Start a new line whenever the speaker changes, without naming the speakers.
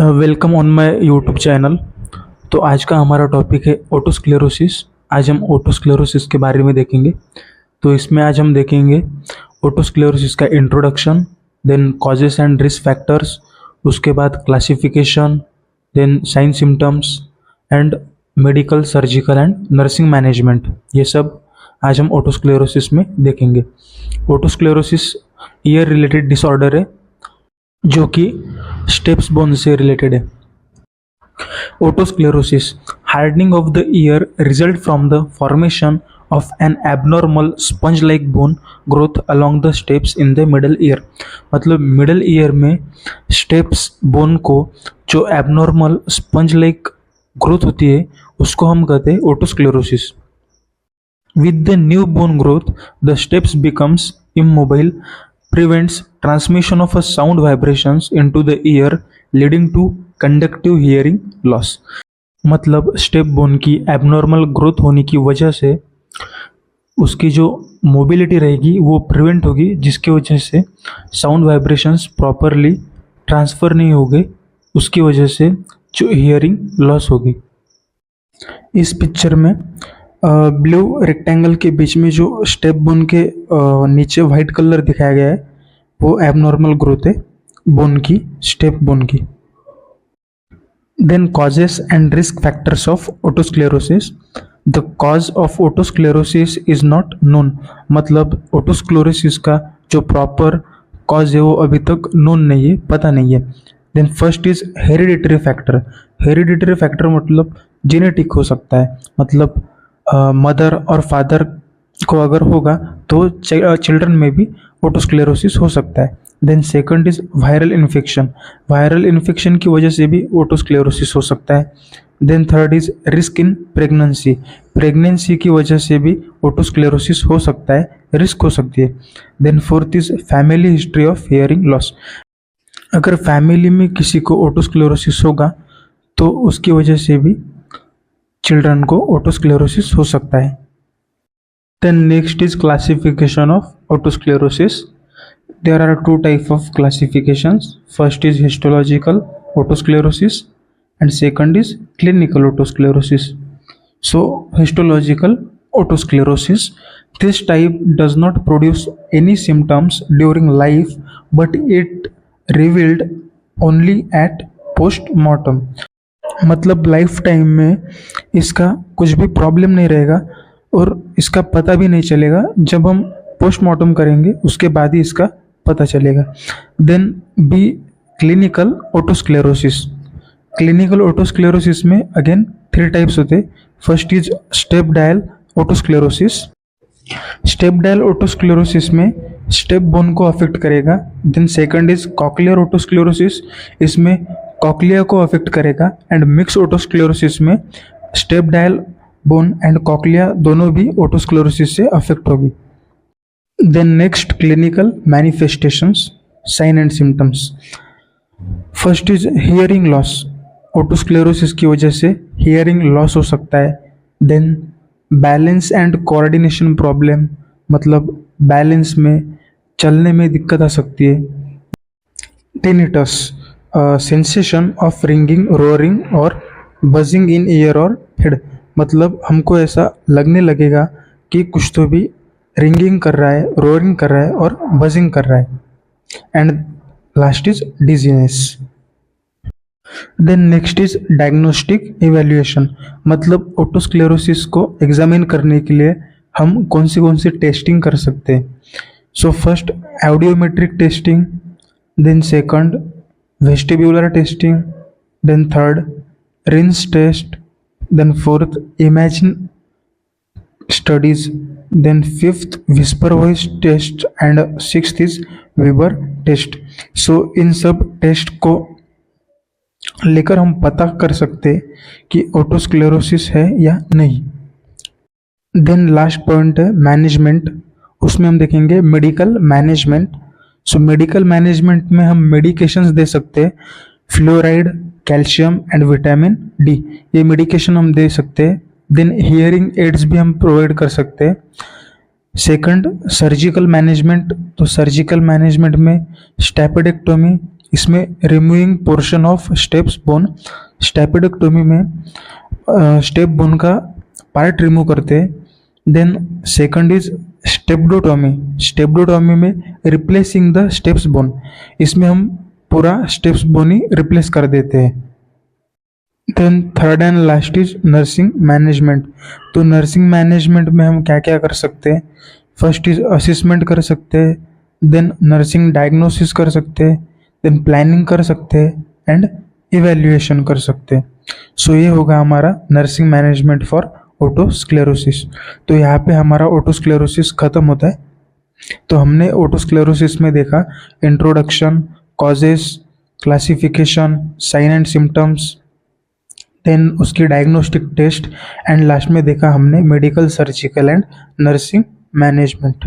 Welcome on my YouTube channel. तो आज का हमारा टॉपिक है ओटोस्क्लेरोसिस। आज हम ओटोस्क्लेरोसिस के बारे में देखेंगे। तो इसमें आज हम देखेंगे ओटोस्क्लेरोसिस का introduction, then causes and risk factors, उसके बाद classification, then sign symptoms and medical, surgical and nursing management. ये सब आज हम ओटोस्क्लेरोसिस में देखेंगे। ओटोस्क्लेरोसिस ईयर रिलेटेड डिसऑर्डर है जो कि स्टेप्स बोन से रिलेटेड है। Otosclerosis, hardening of the ear result from the formation of an abnormal sponge like bone growth along the stapes in the middle ear. मतलब मिडल ईयर में stapes bone को जो abnormal sponge like growth होती है उसको हम कहते हैं otosclerosis. With the new bone growth the stapes becomes immobile, prevents transmission of a sound vibrations into the ear leading to conductive hearing loss। मतलब स्टेप बोन की एबनॉर्मल ग्रोथ होने की वजह से उसकी जो मोबिलिटी रहेगी वो प्रिवेंट होगी, जिसकी वजह से साउंड वाइब्रेशंस प्रॉपरली ट्रांसफ़र नहीं होंगे, उसकी वजह से जो हियरिंग लॉस होगी। इस पिक्चर में ब्लू रेक्टेंगल के बीच में जो स्टेप बोन के नीचे वाइट कलर दिखाया गया है वो एबनॉर्मल ग्रोथ है बोन की, स्टेप बोन की। Then causes and risk factors of otosclerosis. The cause of otosclerosis is not known. मतलब ओटोस्क्लेरोसिस का जो प्रॉपर कॉज है वो अभी तक नोन नहीं है, पता नहीं है। Then first is hereditary factor. Hereditary factor मतलब जेनेटिक हो सकता है, मतलब मदर और फादर को अगर होगा तो चिल्ड्रन में भी ओटोस्क्लेरोसिस हो सकता है। Then second is viral infection. Viral infection की वजह से भी ओटोस्क्लेरोसिस हो सकता है। Then third is risk in pregnancy. Pregnancy की वजह से भी ओटोस्क्लेरोसिस हो सकता है, रिस्क हो सकती है। Then fourth is family history of hearing loss. अगर फैमिली में किसी को ओटोस्क्लेरोसिस होगा तो उसकी वजह से भी चिल्ड्रन को ओटोस्क्लेरोसिस हो सकता है। Then next is classification of otosclerosis. There are two types of classifications. First is histological otosclerosis and second is clinical otosclerosis. So histological otosclerosis, this type does not produce any symptoms during life but it revealed only at post-mortem। मतलब life time में इसका कुछ भी problem नहीं रहेगा और इसका पता भी नहीं चलेगा, जब हम पोस्टमार्टम करेंगे उसके बाद ही इसका पता चलेगा। Then B clinical otosclerosis. Clinical otosclerosis में अगेन थ्री टाइप्स होते। First is stapedial otosclerosis. Stapedial otosclerosis में स्टेप बोन को अफेक्ट करेगा। Then second is cochlear otosclerosis, इसमें कॉक्लिया को अफेक्ट करेगा। एंड मिक्स ओटोस्क्लेरोसिस में stapedial bone and cochlea दोनों भी ओटोस्क्लेरोसिस से अफेक्ट होगी। Then next clinical manifestations, sign and symptoms. First is hearing loss. Otosclerosis की वजह से हियरिंग लॉस हो सकता है। Then balance and coordination problem, मतलब बैलेंस में, चलने में दिक्कत आ सकती है। Tinnitus, sensation of ringing, roaring और बजिंग इन ईयर और हेड, मतलब हमको ऐसा लगने लगेगा कि कुछ तो भी रिंगिंग कर रहा है, रोअरिंग कर रहा है और बजिंग कर रहा है। And last is dizziness. Then next is diagnostic evaluation. मतलब ओटोस्क्लेरोसिस को एग्जामिन करने के लिए हम कौन सी टेस्टिंग कर सकते हैं। So first audiometric testing, then second vestibular testing, then third Rinne's test, then fourth imagine studies, then fifth whisper voice test and sixth is Weber test। so इन सब टेस्ट को लेकर हम पता कर सकते कि ओटोस्क्लेरोसिस है या नहीं। देन लास्ट पॉइंट है मैनेजमेंट, उसमें हम देखेंगे medical management. So medical management में हम मेडिकेशंस दे सकते हैं, fluoride, calcium and vitamin D, ये मेडिकेशन हम दे सकते हैं। देन हियरिंग एड्स भी हम प्रोवाइड कर सकते हैं। सेकंड सर्जिकल मैनेजमेंट, तो सर्जिकल मैनेजमेंट में स्टेपेडेक्टोमी इसमें removing portion of stapes bone, stapedectomy में स्टेप बोन का पार्ट रिमूव करते हैं। Then second is stapedotomy, stapedotomy में रिप्लेसिंग द स्टेप्स बोन, इसमें हम पूरा स्टेप्स बोन ही रिप्लेस कर देते हैं। Then third and last is nursing management. तो नर्सिंग मैनेजमेंट में हम क्या क्या कर सकते हैं? फर्स्ट इज असेसमेंट कर सकते हैं, देन नर्सिंग डायग्नोसिस कर सकते हैं, देन प्लानिंग कर सकते हैं एंड इवैल्यूएशन कर सकते हैं। सो ये होगा हमारा नर्सिंग मैनेजमेंट फॉर ओटोस्क्लेरोसिस। तो यहाँ पे हमारा ओटोस्क्लेरोसिस खत्म होता है। तो हमने ओटोस्क्लेरोसिस में देखा introduction, causes, classification, sign and symptoms, then उसकी डायग्नोस्टिक टेस्ट एंड लास्ट में देखा हमने medical, surgical and nursing management.